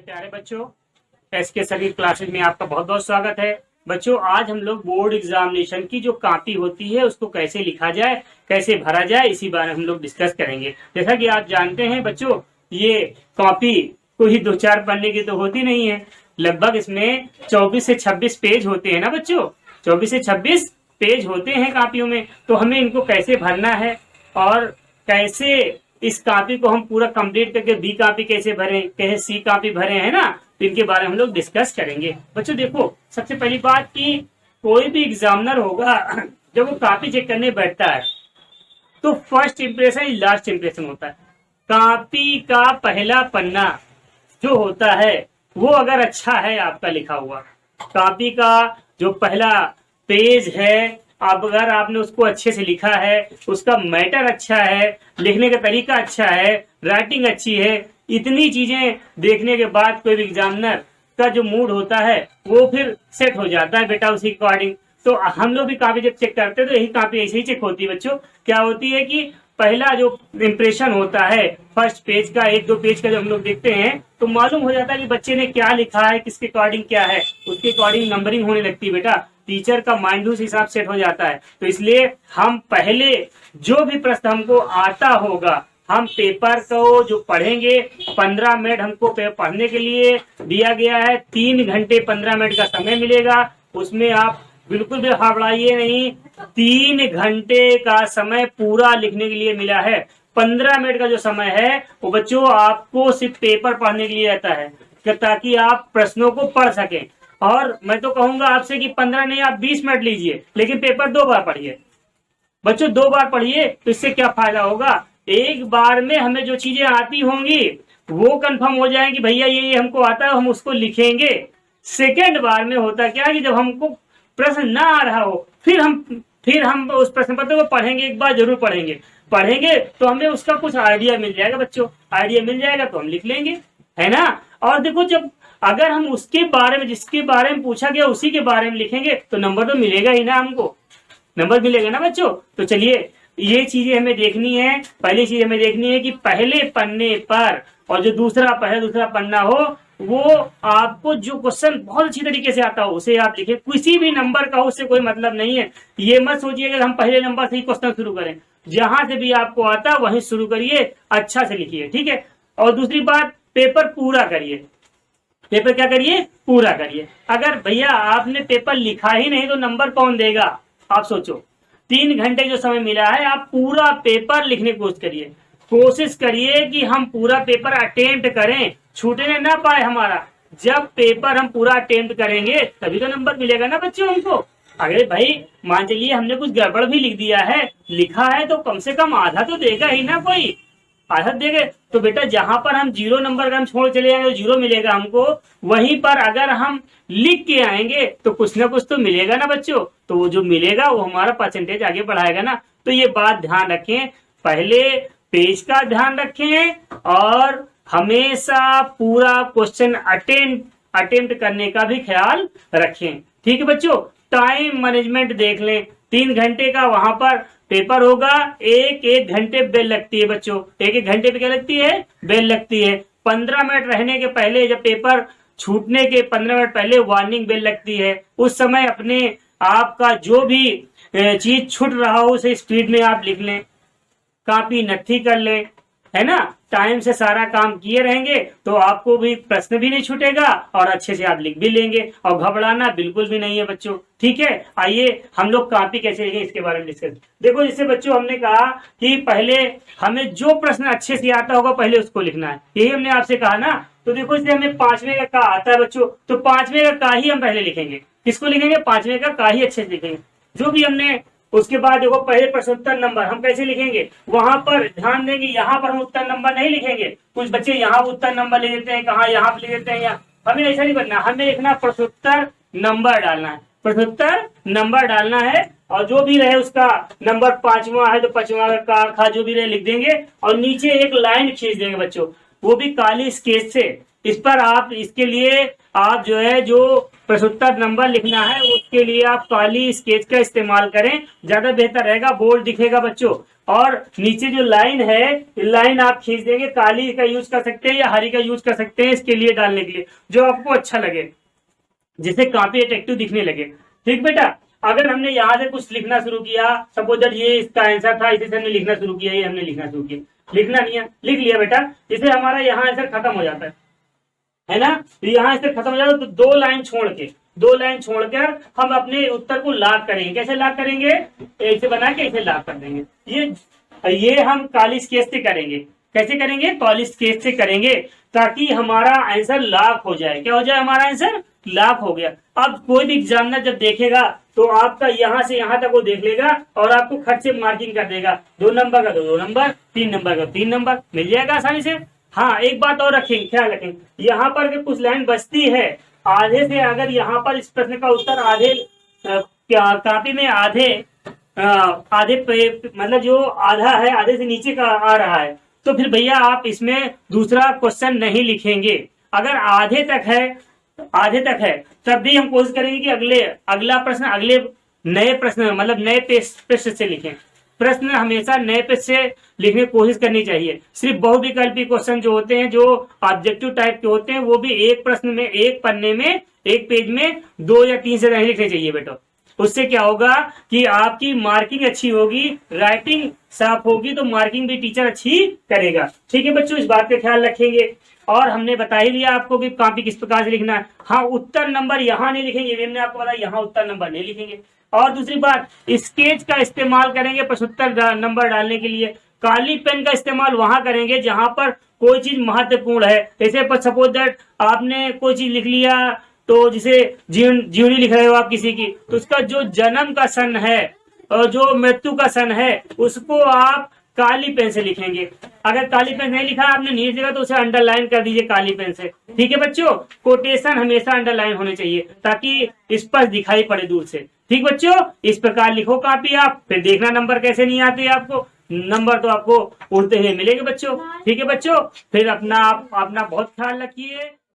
प्यारे बच्चों, एसके सभी क्लासेज में आपका बहुत बहुत स्वागत है। बच्चों, आज हम लोग बोर्ड एग्जामिनेशन की जो कॉपी होती है उसको कैसे लिखा जाए, कैसे भरा जाए, इसी बारे में हम लोग डिस्कस करेंगे। जैसा कि आप जानते हैं बच्चों, ये कॉपी कोई 2-4 पन्ने की तो होती नहीं है। लगभग इसमें 24 से 26 पेज होते हैं ना बच्चों, 24 से 26 पेज होते हैं कॉपियों में। तो हमें इनको कैसे भरना है और कैसे इस कॉपी को हम पूरा कंप्लीट करके बी कॉपी कैसे भरें, कैसे सी कॉपी भरें, है ना, तो इनके बारे में हम लोग डिस्कस करेंगे। बच्चों देखो, सबसे पहली बात कि कोई भी एग्जामिनर होगा जब वो कॉपी चेक करने बैठता है तो फर्स्ट इंप्रेशन लास्ट इंप्रेशन होता है। कॉपी का पहला पन्ना जो होता है वो अगर अच्छा है आपका लिखा हुआ, कॉपी का जो पहला पेज है, अब अगर आपने उसको अच्छे से लिखा है, उसका मैटर अच्छा है, लिखने का तरीका अच्छा है, राइटिंग अच्छी है, इतनी चीजें देखने के बाद कोई भी एग्जामिनर का जो मूड होता है वो फिर सेट हो जाता है बेटा उसी अकॉर्डिंग। तो हम लोग भी कॉपी जब चेक करते हैं तो यही कॉपी ऐसे ही चेक होती है बच्चों। क्या होती है कि पहला जो इम्प्रेशन होता है फर्स्ट पेज का, 1-2 पेज का जब हम लोग देखते हैं तो मालूम हो जाता है कि बच्चे ने क्या लिखा है, किसके अकॉर्डिंग क्या है, उसके अकॉर्डिंग नंबरिंग होने लगती है बेटा। टीचर का माइंड उस हिसाब सेट हो जाता है। तो इसलिए हम पहले जो भी प्रश्न हमको आता होगा, हम पेपर को जो पढ़ेंगे, 15 मिनट हमको पढ़ने के लिए दिया गया है। 3 घंटे 15 मिनट का समय मिलेगा, उसमें आप बिल्कुल भी घबराइए नहीं। 3 घंटे का समय पूरा लिखने के लिए मिला है। 15 मिनट का जो समय है वो बच्चों आपको सिर्फ पेपर पढ़ने के लिए रहता है, ताकि आप प्रश्नों को पढ़ सकें। और मैं तो कहूंगा आपसे कि 15 नहीं, आप 20 मिनट लीजिए, लेकिन पेपर 2 बार पढ़िए बच्चों, 2 बार पढ़िए। तो इससे क्या फायदा होगा, एक बार में हमें जो चीजें आती होंगी वो कंफर्म हो जाएंगी, भैया ये हमको आता है, हम उसको लिखेंगे। सेकेंड बार में होता क्या कि जब हमको प्रश्न ना आ रहा हो फिर हम उस प्रश्न पत्र को पढ़ेंगे, एक बार जरूर पढ़ेंगे तो हमें उसका कुछ आइडिया मिल जाएगा बच्चों। आइडिया मिल जाएगा तो हम लिख लेंगे, है ना। और देखो, जब अगर हम उसके बारे में, जिसके बारे में पूछा गया उसी के बारे में लिखेंगे तो नंबर तो मिलेगा ही ना, हमको नंबर मिलेगा ना बच्चों। तो चलिए, ये चीजें हमें देखनी है। पहली चीज हमें देखनी है कि पहले पन्ने पर और जो दूसरा पन्ना हो, वो आपको जो क्वेश्चन बहुत अच्छी तरीके से आता हो उसे आप लिखें। किसी भी नंबर का उससे कोई मतलब नहीं है। ये मत सोचिए कि हम पहले नंबर से ही क्वेश्चन शुरू करें, जहां से भी आपको आता वहीं शुरू करिए, अच्छा से लिखिए, ठीक है। और दूसरी बात, पेपर पूरा करिए। पेपर क्या करिए, पूरा करिए। अगर भैया आपने पेपर लिखा ही नहीं तो नंबर कौन देगा, आप सोचो। 3 घंटे जो समय मिला है, आप पूरा पेपर लिखने की कोशिश करिए कि हम पूरा पेपर अटेम्प्ट करें, छूटने ना पाए हमारा। जब पेपर हम पूरा अटेम्प्ट करेंगे तभी तो नंबर मिलेगा ना बच्चों हमको। अगर भाई मान चलिए हमने कुछ गड़बड़ भी लिख दिया है, लिखा है, तो कम से कम आधा तो देगा ही ना कोई, आधा देंगे। तो बेटा जहां पर हम 0 नंबर का हम छोड़ चले जाएंगे तो 0 मिलेगा हमको, वहीं पर अगर हम लिख के आएंगे तो कुछ ना कुछ तो मिलेगा ना बच्चों। तो वो जो मिलेगा वो हमारा परसेंटेज आगे बढ़ाएगा ना। तो ये बात ध्यान रखें, पहले पेज का ध्यान रखें और हमेशा पूरा क्वेश्चन अटेम्प्ट करने का भी ख्याल रखें, ठीक है बच्चों। टाइम मैनेजमेंट देख लें, 3 घंटे का वहां पर पेपर होगा, 1-1 घंटे बेल लगती है बच्चों। 1-1 घंटे पे क्या लगती है, बेल लगती है। 15 मिनट रहने के पहले, जब पेपर छूटने के 15 मिनट पहले वार्निंग बेल लगती है। उस समय अपने आपका जो भी चीज छूट रहा हो उसे स्पीड में आप लिख लें, कॉपी नत्थी कर लें, है ना। टाइम से सारा काम किए रहेंगे तो आपको भी प्रश्न भी नहीं छूटेगा और अच्छे से आप लिख भी लेंगे। और घबराना बिल्कुल भी नहीं है बच्चों, ठीक है। आइए हम लोग कॉपी कैसे लिखें इसके बारे में डिस्कस। देखो, जैसे बच्चों हमने कहा कि पहले हमें जो प्रश्न अच्छे से आता होगा पहले उसको लिखना है, यही हमने आपसे कहा ना। तो देखो, इसलिए हमें 5वें का आता है बच्चों, तो 5वें का ही हम पहले लिखेंगे। किसको लिखेंगे, 5वें का ही अच्छे से लिखेंगे जो भी हमने। उसके बाद देखो, पहले प्रश्नोत्तर नंबर हम कैसे लिखेंगे, वहां पर ध्यान देंगे, यहाँ पर हम उत्तर नंबर नहीं लिखेंगे। कुछ बच्चे यहाँ उत्तर नंबर ले देते हैं, कहाँ यहाँ पे ले देते हैं, यहाँ हमें ऐसा नहीं करना। हमें लिखना प्रश्नोत्तर नंबर डालना है, प्रश्नोत्तर नंबर डालना है। और जो भी रहे उसका नंबर 5वां है तो 5वां का खा जो भी रहे लिख देंगे। और नीचे एक लाइन खींच देंगे बच्चों, वो भी काली स्केच से। इस पर आप इसके लिए आप जो है जो प्रश्नोत्तर नंबर लिखना है उसके लिए आप काली स्केच का इस्तेमाल करें, ज्यादा बेहतर रहेगा, बोल्ड दिखेगा बच्चों। और नीचे जो लाइन है, लाइन आप खींच देंगे, काली का यूज कर सकते हैं या हरी का यूज कर सकते हैं इसके लिए डालने के लिए, जो आपको अच्छा लगे, जिससे काफी अट्रैक्टिव दिखने लगे। ठीक बेटा, अगर हमने यहाँ से कुछ लिखना शुरू किया, सपोज दैट ये इसका आंसर था, इसे से हमने लिखना शुरू किया, ये हमने लिखना शुरू किया, लिखना नहीं है, लिख लिया बेटा, इसे हमारा यहाँ आंसर खत्म हो जाता है ना, तो यहाँ आंसर खत्म हो जाता है, तो दो लाइन छोड़कर हम अपने उत्तर को लॉक करेंगे। कैसे लॉक करेंगे? ऐसे बना के ऐसे लॉक कर देंगे। ये हम काली स्केच से करेंगे। कैसे करेंगे? काली स्केच से करेंगे, ताकि हमारा आंसर लॉक हो जाए। क्या हो जाए? हमारा आंसर लॉक हो गया। अब कोई भी एग्जामिनर जब देखेगा तो आपका यहाँ से यहाँ तक वो देख लेगा और आपको खट से मार्किंग कर देगा, 2 नंबर का 2 नंबर, 3 नंबर का 3 नंबर, मिल जाएगा आसानी से। हाँ, एक बात और रखेंगे, ख्याल रखेंगे, यहाँ पर अगर कुछ लाइन बचती है आधे से, अगर यहाँ पर इस प्रश्न का उत्तर आधे कॉपी में आधे मतलब जो आधा है, आधे से नीचे का आ रहा है, तो फिर भैया आप इसमें दूसरा क्वेश्चन नहीं लिखेंगे। अगर आधे तक है तब भी हम कोशिश करेंगे कि अगला प्रश्न अगले नए प्रश्न मतलब नए पेज से लिखें। प्रश्न हमेशा नए पेज से लिखने की कोशिश करनी चाहिए। सिर्फ बहुविकल्पी क्वेश्चन जो होते हैं, जो ऑब्जेक्टिव टाइप के होते हैं, वो भी एक प्रश्न में, एक पन्ने में, एक पेज में 2 या 3 से नहीं लिखने चाहिए बेटा। उससे क्या होगा कि आपकी मार्किंग अच्छी होगी, राइटिंग साफ होगी, तो मार्किंग भी टीचर अच्छी करेगा। ठीक है बच्चों, इस बात का ख्याल रखेंगे। और हमने बता ही दिया आपको कि कॉपी किस प्रकार से लिखना है। हाँ, उत्तर नंबर यहाँ नहीं लिखेंगे, ये हमने आपको बताया, यहाँ उत्तर नंबर नहीं लिखेंगे। और दूसरी बात, स्केच का इस्तेमाल करेंगे प्रश्नोत्तर नंबर डालने के लिए। काली पेन का इस्तेमाल वहां करेंगे जहां पर कोई चीज महत्वपूर्ण है। जैसे सपोज दैट आपने कोई चीज लिख लिया, तो जिसे जीवनी लिख रहे हो आप किसी की, तो उसका जो जन्म का सन है और जो मृत्यु का सन है, उसको आप काली पेन से लिखेंगे। अगर काली पेन नहीं लिखा आपने, नीचे लिखा, तो उसे अंडरलाइन कर दीजिए काली पेन से। ठीक है बच्चों, कोटेशन हमेशा अंडरलाइन होने चाहिए ताकि स्पष्ट दिखाई पड़े दूर से। ठीक बच्चों, इस प्रकार लिखो कॉपी आप, फिर देखना नंबर कैसे नहीं आते आपको। नंबर तो आपको उड़ते हुए मिलेंगे बच्चों। ठीक है बच्चों, फिर अपना बहुत ख्याल रखिए।